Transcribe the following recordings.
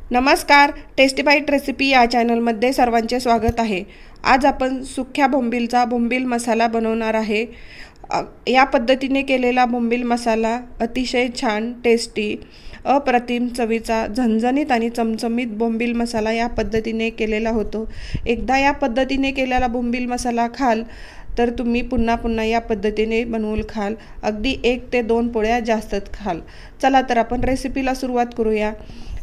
नमस्कार, tasty bite recipe या चॅनलमध्ये सर्वांचे स्वागत आहे। आज आपण सुक्या बोंबीलचा बोंबील मसाला बनवणार आहे। या पद्धतीने केलेला बोंबील मसाला अतिशय छान, टेस्टी, अप्रतिम चवीचा, झणझणीत आणि चमचमीत बोंबील मसाला या पद्धतीने केलेला होतो। एकदा या पद्धतीने केलेला बोंबील मसाला खाल तर तुम्ही पुन्हा पुन्हा या पद्धतीने बनवून खाल, अगदी 1 ते 2 पोळ्या जास्तच खाल। चला तर आपण रेसिपीला सुरुवात करूया।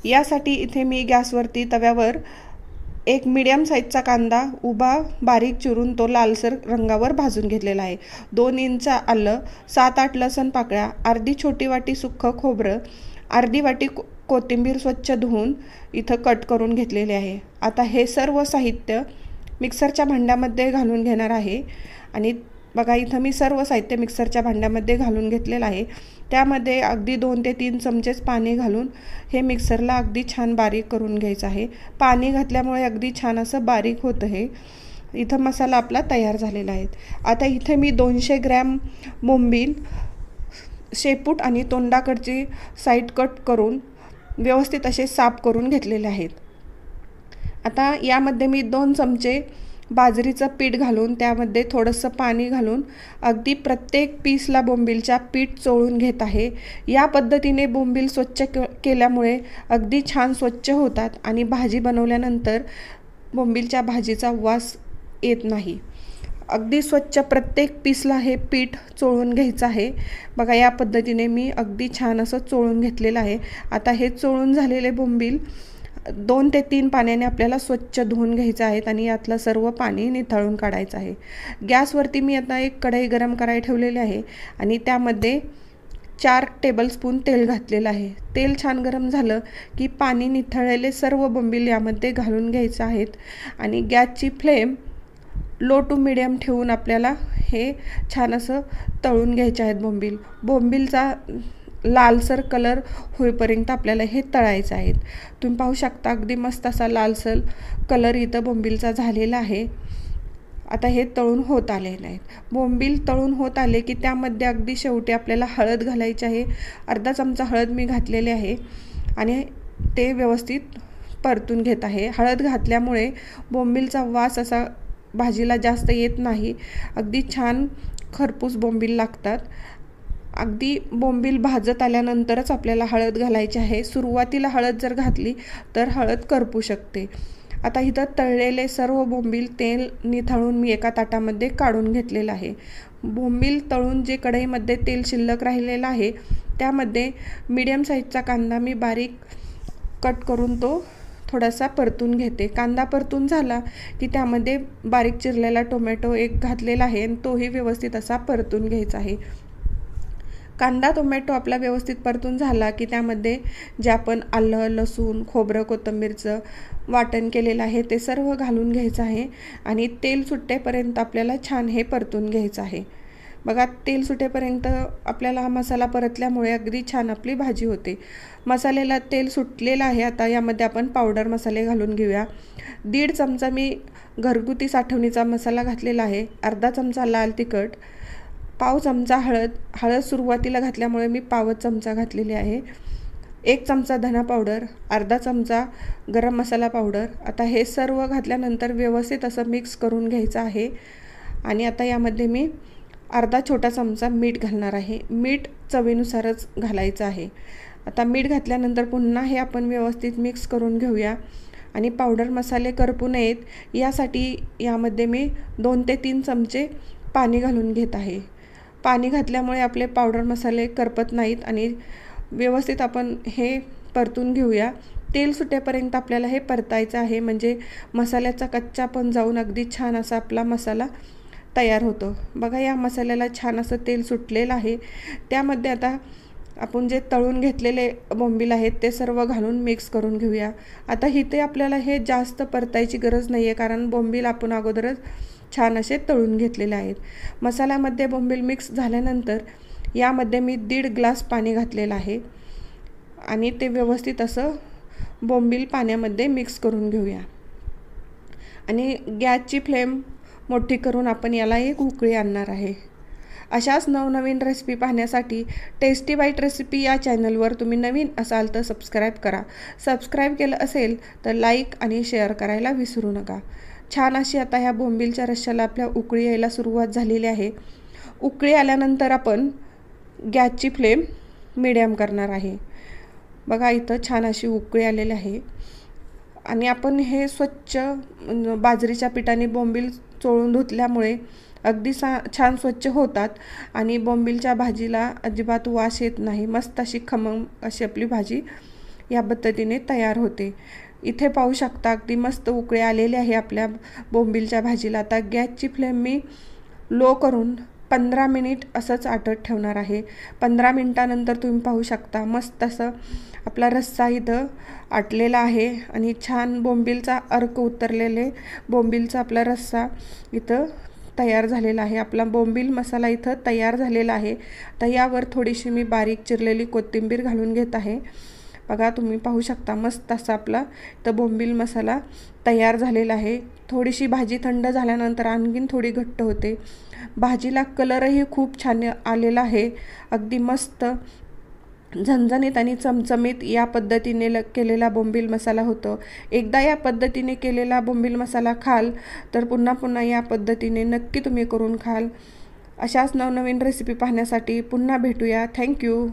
यासाठी इथे मी गॅसवरती तव्यावर एक मीडियम साईजचा कांदा उभा बारीक चिरून तो लालसर रंगावर भाजून घेतलेला आहे। 2 इंच आलं, 7-8 लसूण पाकळ्या, अर्धी छोटी वाटी सुक्कं खोबरं, अर्धी वाटी कोथिंबीर स्वच्छ धुवून इथं कट करून घेतलेले आहे। आता हे सर्व साहित्य मिक्सरच्या भांड्यामध्ये घालून घेणार आहे आणि बघा इथं मी सर्व साहित्य मिक्सरच्या भांड्यामध्ये घालून घेतलेलं आहे। त्यामध्ये अगदी 2 ते 3 चमचेच पाणी घालून हे मिक्सरला अगदी छान बारीक करून घ्यायचं आहे। पाणी घातल्यामुळे अगदी छान असं बारीक होतं हे। इथं मसाला आपला तयार झालेला आहे। आता इथे मी 200 ग्रॅम बोंबील शेपूट आणि तोंडाकडची साईड कट करून व्यवस्थित असे साफ करून घेतलेले आहेत। आता यामध्ये मी 2 चमचे बाजरीचं पीठ घालून त्यामध्ये थोडंसं पाणी घालून अगदी प्रत्येक पीसला बोंबीलच्या पीठ चोळून घेत आहे। या पद्धतीने बोंबील स्वच्छ केल्यामुळे अगदी छान स्वच्छ होतात आणि भाजी बनवल्यानंतर बोंबीलच्या भाजीचा वास येत नाही। अगदी स्वच्छ प्रत्येक पीसला हे पीठ चोळून घ्यायचं आहे। बघा या पद्धतीने मी अगदी छान असं चोळून घेतलेलं आहे। आता हे चोळून झालेले बोंबील 2 ते 3 पाण्याने आपल्याला स्वच्छ धुवून घ्यायचं आहे आणि यातलं सर्व पाणी निथळून काढायचं आहे। गॅसवरती मी आता एक कढई गरम करायला ठेवलेली आहे आणि त्यामध्ये 4 टेबलस्पून तेल घातलेलं आहे। तेल छान गरम झालं की पाणी निथळलेले सर्व बोंबील यामध्ये घालून घ्यायचं आहेत आणि गॅसची फ्लेम लो टू मीडियम ठेवून आपल्याला हे छान असं तळून घ्यायचे आहेत। बोंबीलचा लालसर कलर होईपर्यंत आपल्याला हे तळायचं आहे। तुम्ही पाहू शकता अगदी मस्त असा लालसर कलर इथं बोंबीलचा झालेला आहे। आता हे तळून होत आलेले आहेत। बोंबील तळून होत आले की त्यामध्ये अगदी शेवटी आपल्याला हळद घालायची आहे। अर्धा चमचा हळद मी घातलेली आहे आणि ते व्यवस्थित परतून घेत आहे। हळद घातल्यामुळे बोंबीलचा वास असा भाजीला जास्त येत नाही, अगदी छान खरपूस बोंबील लागतात। अगदी बोंबील भाजत आल्यानंतरच आपल्याला हळद घालायची आहे। सुरुवातीला हळद जर घातली तर हळद करपू शकते। आता इथं तळलेले सर्व बोंबील तेल निथळून मी एका ताटामध्ये काढून घेतलेलं आहे। बोंबील तळून जे कढईमध्ये तेल शिल्लक राहिलेलं आहे त्यामध्ये मीडियम साईजचा कांदा मी बारीक कट करून तो थोडासा परतून घेते। कांदा परतून झाला की त्यामध्ये बारीक चिरलेला टोमॅटो एक घातलेला आहे आणि तोही व्यवस्थित असा परतून घ्यायचा आहे। कांदा टोमॅटो आपला व्यवस्थित परतून झाला की त्यामध्ये जे आपण आलं, लसूण, खोबरं, कोथिंबीरचं वाटण केलेलं आहे ते सर्व घालून घ्यायचं आहे आणि तेल सुटेपर्यंत आपल्याला छान हे परतून घ्यायचं आहे। बघा तेल सुटेपर्यंत आपल्याला हा मसाला परतल्यामुळे अगदी छान आपली भाजी होते। मसाल्याला तेल सुटलेलं आहे। आता यामध्ये आपण पावडर मसाले घालून घेऊया। 1.5 चमचा मी घरगुती साठवणीचा मसाला घातलेला आहे, अर्धा चमचा लाल तिखट, पाव चमचा हळद सुरुवातीला घातल्यामुळे मी पावच चमचा घातलेली आहे, 1 चमचा धना पावडर, अर्धा चमचा गरम मसाला पावडर। आता हे सर्व घातल्यानंतर व्यवस्थित असं मिक्स करून घ्यायचं आहे आणि आता यामध्ये मी अर्धा छोटा चमचा मीठ घालणार आहे। मीठ चवीनुसारच घालायचं आहे। आता मीठ घातल्यानंतर पुन्हा हे आपण व्यवस्थित मिक्स करून घेऊया आणि पावडर मसाले करपू नयेत यासाठी यामध्ये मी 2 ते 3 चमचे पाणी घालून घेत आहे। पाणी घातल्यामुळे आपले पावडर मसाले करपत नाहीत आणि व्यवस्थित आपण हे परतून घेऊया। तेल सुटेपर्यंत आपल्याला हे परतायचं आहे, म्हणजे मसाल्याचा कच्चापण जाऊन अगदी छान असा आपला मसाला तयार होतो। बघा या मसाल्याला छान असं तेल सुटलेलं आहे। त्यामध्ये आता आपण जे तळून घेतलेले बोंबील आहेत ते सर्व घालून मिक्स करून घेऊया। आता इथे आपल्याला हे जास्त परतायची गरज नाही आहे, कारण बोंबील आपण अगोदरच छान असे तळून घेतलेले आहेत। मसाल्यामध्ये बोंबील मिक्स झाल्यानंतर यामध्ये मी 1.5 ग्लास पाणी घातलेलं आहे आणि ते व्यवस्थित असं बोंबील पाण्यामध्ये मिक्स करून घेऊया आणि गॅसची फ्लेम मोठी करून आपण याला एक उकळी आणणार आहे। अशाच नवनवीन रेसिपी पाहण्यासाठी टेस्टी बाईट रेसिपी या चॅनलवर तुम्ही नवीन असाल तर सबस्क्राईब करा. सबस्क्राईब केलं असेल तर लाईक आणि शेअर करायला विसरू नका. छान अशी आता ह्या बोंबीलच्या रश्श्याला आपल्या उकळी यायला सुरुवात झालेली आहे. उकळी आल्यानंतर आपण गॅसची फ्लेम मीडियम करणार आहे. बघा इथं छान अशी उकळी आलेली आहे आणि आपण हे स्वच्छ बाजरीच्या पिठाने बोंबील चोळून धुतल्यामुळे अगदी छान स्वच्छ होतात आणि बोंबीलच्या भाजीला अजिबात वास येत नाही. मस्त अशी खमंग अशी आपली भाजी या पद्धतीने तयार होते. इथे पाहू शकता अगदी मस्त उकळी आलेली आहे आपल्या बोंबीलच्या भाजीला. आता गॅसची फ्लेम मी लो करून 15 मिनिट असंच आटत ठेवणार आहे. 15 मिनिटानंतर तुम्ही पाहू शकता मस्त असं आपला रस्सा इथं आटलेला आहे आणि छान बोंबीलचा अर्क उतरलेले बोंबीलचा आपला रस्सा इथं तयार झालेला आहे. आपला बोंबील मसाला इथं तयार झालेला आहे. तर यावर थोडीशी मी बारीक चिरलेली कोथिंबीर घालून घेत आहे. बघा तुम्ही पाहू शकता मस्त असा आपला इथं बोंबील मसाला तयार झालेला आहे. थोडीशी भाजी थंड झाल्यानंतर आणखीन थोडी घट्ट होते. भाजीला कलरही खूप छान आलेला आहे. अगदी मस्त झणझणीत आणि चमचमीत या पद्धतीने केलेला बोंबील मसाला होतो. एकदा या पद्धतीने केलेला बोंबील मसाला खाल तर पुन्हा पुन्हा या पद्धतीने नक्की तुम्ही करून खाल. अशाच नवनवीन रेसिपी पाहण्यासाठी पुन्हा भेटूया. थँक्यू.